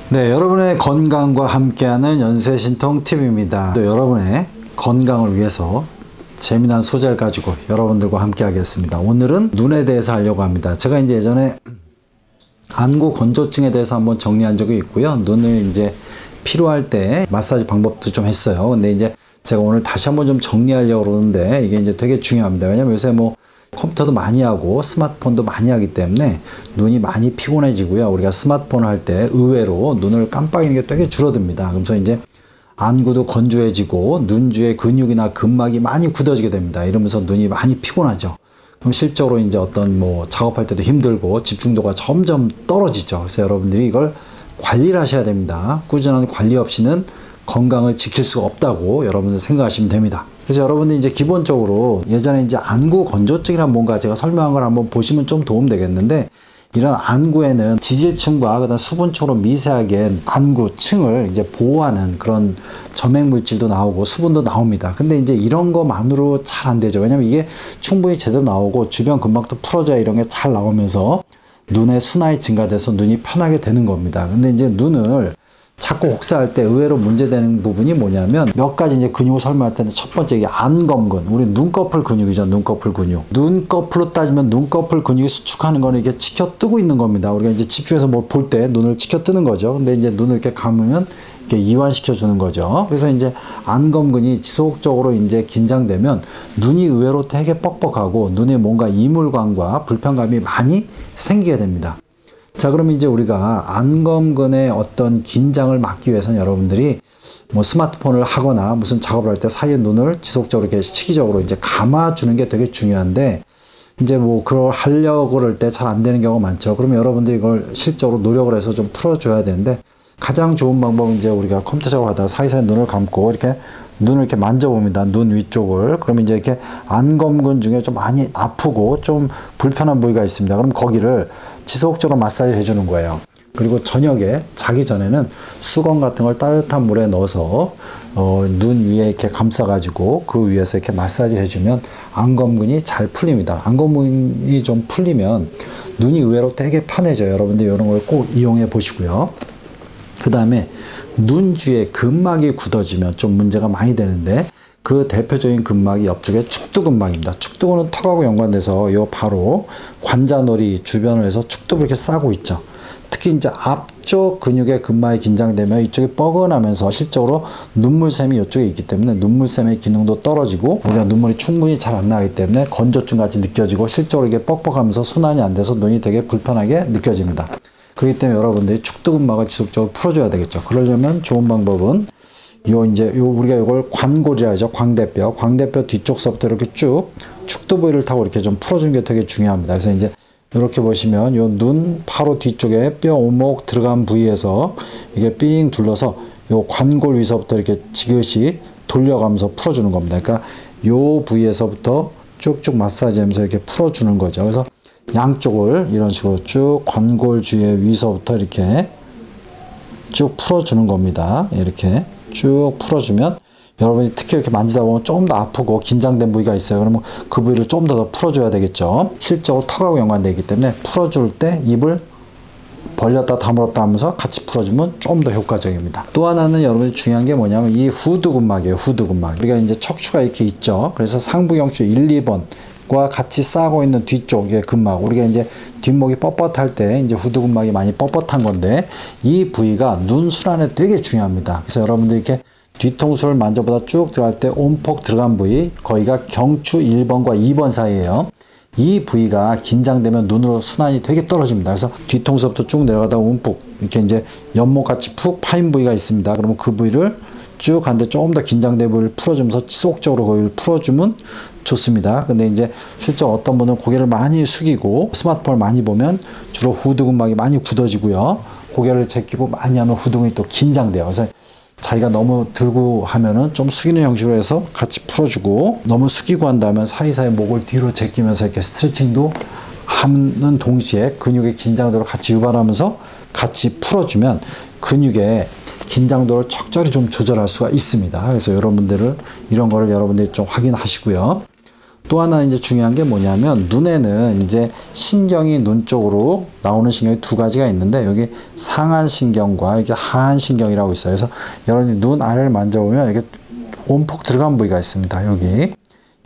네, 여러분의 건강과 함께하는 연세신통TV입니다. 또 여러분의 건강을 위해서 재미난 소재를 가지고 여러분들과 함께 하겠습니다. 오늘은 눈에 대해서 하려고 합니다. 제가 이제 예전에 안구 건조증에 대해서 한번 정리한 적이 있고요. 눈을 이제 필요할 때 마사지 방법도 좀 했어요. 근데 이제 제가 오늘 다시 한번 좀 정리하려고 그러는데 이게 이제 되게 중요합니다. 왜냐면 요새 뭐 컴퓨터도 많이 하고 스마트폰도 많이 하기 때문에 눈이 많이 피곤해지고요. 우리가 스마트폰을 할 때 의외로 눈을 깜빡이는 게 되게 줄어듭니다. 그래서 이제 안구도 건조해지고 눈 주의 근육이나 근막이 많이 굳어지게 됩니다. 이러면서 눈이 많이 피곤하죠. 그럼 실적으로 이제 어떤 뭐 작업할 때도 힘들고 집중도가 점점 떨어지죠. 그래서 여러분들이 이걸 관리를 하셔야 됩니다. 꾸준한 관리 없이는 건강을 지킬 수가 없다고 여러분들 생각하시면 됩니다. 그래서 여러분들 이제 기본적으로 예전에 이제 안구 건조증이란 뭔가 제가 설명한 걸 한번 보시면 좀 도움 되겠는데, 이런 안구에는 지질층과 그다음 수분층으로 미세하게 안구층을 이제 보호하는 그런 점액 물질도 나오고 수분도 나옵니다. 근데 이제 이런 것만으로 잘 안 되죠. 왜냐면 이게 충분히 제대로 나오고 주변 근막도 풀어져야 이런 게 잘 나오면서 눈의 순환이 증가돼서 눈이 편하게 되는 겁니다. 근데 이제 눈을 자꾸 혹사할 때 의외로 문제되는 부분이 뭐냐면, 몇 가지 이제 근육을 설명할 텐데, 첫 번째 이게 안검근, 우리 눈꺼풀 근육이죠. 눈꺼풀 근육. 눈꺼풀로 따지면 눈꺼풀 근육이 수축하는 거는 이게 치켜 뜨고 있는 겁니다. 우리가 이제 집중해서 뭘 볼 때 눈을 치켜 뜨는 거죠. 근데 이제 눈을 이렇게 감으면 이렇게 이완시켜 주는 거죠. 그래서 이제 안검근이 지속적으로 이제 긴장되면 눈이 의외로 되게 뻑뻑하고 눈에 뭔가 이물감과 불편감이 많이 생기게 됩니다. 자, 그럼 이제 우리가 안검근의 어떤 긴장을 막기 위해서는 여러분들이 뭐 스마트폰을 하거나 무슨 작업을 할 때 사이에 눈을 지속적으로 이렇게 시기적으로 이제 감아주는 게 되게 중요한데, 이제 뭐 그걸 하려고 그럴 때 잘 안 되는 경우가 많죠. 그러면 여러분들이 이걸 실적으로 노력을 해서 좀 풀어줘야 되는데, 가장 좋은 방법은 이제 우리가 컴퓨터 작업하다가 사이사이 눈을 감고 이렇게 눈을 이렇게 만져봅니다. 눈 위쪽을. 그러면 이제 이렇게 안검근 중에 좀 많이 아프고 좀 불편한 부위가 있습니다. 그럼 거기를 지속적으로 마사지를 해주는 거예요. 그리고 저녁에 자기 전에는 수건 같은 걸 따뜻한 물에 넣어서 눈 위에 이렇게 감싸가지고 그 위에서 이렇게 마사지를 해주면 안검근이 잘 풀립니다. 안검근이 좀 풀리면 눈이 의외로 되게 편해져요. 여러분들 이런 걸 꼭 이용해 보시고요. 그 다음에 눈 주위에 근막이 굳어지면 좀 문제가 많이 되는데, 그 대표적인 근막이 옆쪽에 축두근막입니다. 축두근은 턱하고 연관돼서 요 바로 관자놀이 주변을 해서 축두부를 이렇게 싸고 있죠. 특히 이제 앞쪽 근육의 근막이 긴장되면 이쪽이 뻐근하면서 실적으로 눈물샘이 이쪽에 있기 때문에 눈물샘의 기능도 떨어지고 우리가 눈물이 충분히 잘 안 나기 때문에 건조증 같이 느껴지고 실적으로 이게 뻑뻑하면서 순환이 안 돼서 눈이 되게 불편하게 느껴집니다. 그렇기 때문에 여러분들이 축두근막을 지속적으로 풀어줘야 되겠죠. 그러려면 좋은 방법은 우리가 이걸 관골이라 하죠. 광대뼈 뒤쪽서부터 이렇게 쭉 축두 부위를 타고 이렇게 좀 풀어주는 게 되게 중요합니다. 그래서 이제 이렇게 보시면 요 눈 바로 뒤쪽에 뼈 오목 들어간 부위에서 이게 삥 둘러서 요 관골 위서부터 이렇게 지그시 돌려가면서 풀어주는 겁니다. 그러니까 요 부위에서부터 쭉쭉 마사지하면서 이렇게 풀어주는 거죠. 그래서 양쪽을 이런 식으로 쭉 관골 주위의 위서부터 이렇게 쭉 풀어주는 겁니다. 이렇게 쭉 풀어주면 여러분이 특히 이렇게 만지다 보면 좀 더 아프고 긴장된 부위가 있어요. 그러면 그 부위를 좀 더 풀어줘야 되겠죠. 실적으로 턱하고 연관되어 있기 때문에 풀어줄 때 입을 벌렸다 다물었다 하면서 같이 풀어주면 좀 더 효과적입니다. 또 하나는 여러분이 중요한 게 뭐냐면 이 후두근막이에요. 후두근막. 우리가 이제 척추가 이렇게 있죠. 그래서 상부경추 1, 2번 과 같이 싸고 있는 뒤쪽의 근막, 우리가 이제 뒷목이 뻣뻣할 때 이제 후두근막이 많이 뻣뻣한 건데, 이 부위가 눈 순환에 되게 중요합니다. 그래서 여러분들이 이렇게 뒤통수를 만져보다 쭉 들어갈 때 온폭 들어간 부위, 거기가 경추 1번과 2번 사이에요. 이 부위가 긴장되면 눈으로 순환이 되게 떨어집니다. 그래서 뒤통수부터 쭉 내려가다 움푹 이렇게 이제 연못같이 푹 파인 부위가 있습니다. 그러면 그 부위를 쭉 가는데 조금 더 긴장된 부위를 풀어주면서 지속적으로 거기를 풀어주면 좋습니다. 근데 이제 실제 어떤 분은 고개를 많이 숙이고 스마트폰을 많이 보면 주로 후두근막이 많이 굳어지고요. 고개를 제끼고 많이 하면 후두근이 또 긴장돼요. 그래서 자기가 너무 들고 하면은 좀 숙이는 형식으로 해서 같이 풀어주고, 너무 숙이고 한다면 사이사이 목을 뒤로 제끼면서 이렇게 스트레칭도 하는 동시에 근육의 긴장도를 같이 유발하면서 같이 풀어주면 근육의 긴장도를 적절히 좀 조절할 수가 있습니다. 그래서 여러분들은 이런 거를 여러분들이 좀 확인하시고요. 또 하나 이제 중요한 게 뭐냐면, 눈에는 이제 신경이 눈 쪽으로 나오는 신경이 두 가지가 있는데, 여기 상안신경과 이게 하안신경이라고 있어요. 그래서 여러분이 눈 아래를 만져보면 이게 온폭 들어간 부위가 있습니다. 여기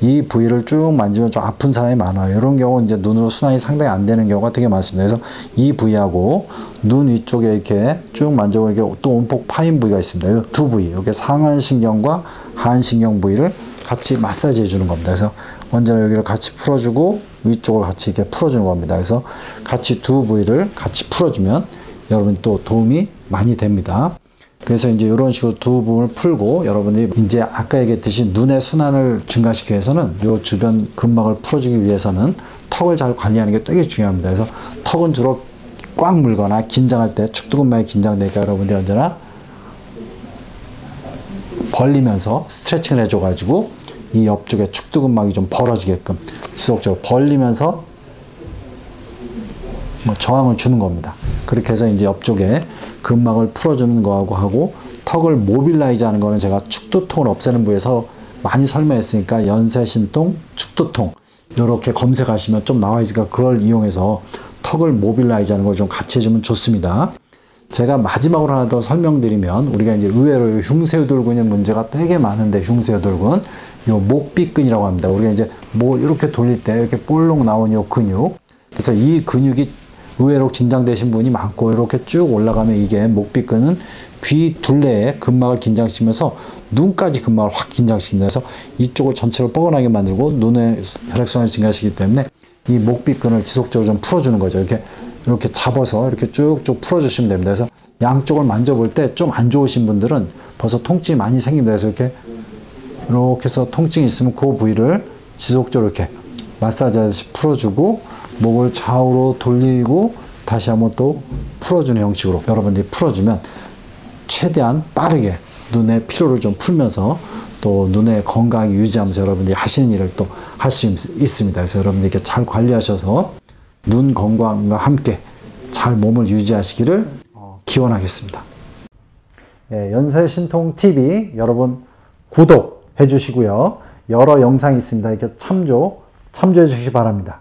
이 부위를 쭉 만지면 좀 아픈 사람이 많아요. 이런 경우 이제 눈으로 순환이 상당히 안 되는 경우가 되게 많습니다. 그래서 이 부위하고 눈 위쪽에 이렇게 쭉 만져보면 이게 또 온폭 파인 부위가 있습니다. 이 두 부위, 이게 상안신경과 하안신경 부위를 같이 마사지 해주는 겁니다. 그래서 언제나 여기를 같이 풀어주고 위쪽을 같이 이렇게 풀어주는 겁니다. 그래서 같이 두 부위를 같이 풀어주면 여러분 또 도움이 많이 됩니다. 그래서 이제 이런 식으로 두 부분을 풀고, 여러분들이 이제 아까 얘기했듯이 눈의 순환을 증가시키기 위해서는 이 주변 근막을 풀어주기 위해서는 턱을 잘 관리하는 게 되게 중요합니다. 그래서 턱은 주로 꽉 물거나 긴장할 때, 축두근막이 긴장되니까 여러분들이 언제나 벌리면서 스트레칭을 해줘가지고 이 옆쪽에 축두근막이 좀 벌어지게끔 지속적으로 벌리면서 저항을 주는 겁니다. 그렇게 해서 이제 옆쪽에 근막을 풀어주는 거하고 하고, 턱을 모빌라이즈 하는 거는 제가 축두통을 없애는 부위에서 많이 설명했으니까 연쇄신통, 축두통 이렇게 검색하시면 좀 나와 있으니까 그걸 이용해서 턱을 모빌라이즈 하는 걸 좀 같이 해주면 좋습니다. 제가 마지막으로 하나 더 설명드리면, 우리가 이제 의외로 흉쇄유돌근의 문제가 되게 많은데, 흉쇄유돌근 요 목비근이라고 합니다. 우리가 이제 뭐 이렇게 돌릴 때 이렇게 볼록 나온 요 근육, 그래서 이 근육이 의외로 긴장되신 분이 많고, 이렇게 쭉 올라가면 이게 목비근은 귀 둘레에 근막을 긴장시키면서 눈까지 근막을 확 긴장시킵니다. 그래서 이쪽을 전체로 뻐근하게 만들고 눈의 혈액순환을 증가시키기 때문에 이 목비근을 지속적으로 좀 풀어주는 거죠. 이렇게 잡아서 이렇게 쭉쭉 풀어주시면 됩니다. 그래서 양쪽을 만져볼 때 좀 안 좋으신 분들은 벌써 통증이 많이 생깁니다. 그래서 이렇게 해서 통증이 있으면 그 부위를 지속적으로 이렇게 마사지하듯이 풀어주고, 목을 좌우로 돌리고 다시 한번 또 풀어주는 형식으로 여러분들이 풀어주면 최대한 빠르게 눈의 피로를 좀 풀면서 또 눈의 건강을 유지하면서 여러분들이 하시는 일을 또 할 수 있습니다. 그래서 여러분들이 이렇게 잘 관리하셔서 눈 건강과 함께 잘 몸을 유지하시기를 기원하겠습니다. 예, 연세신통TV 여러분 구독해 주시고요. 여러 영상이 있습니다. 이렇게 참조해 주시기 바랍니다.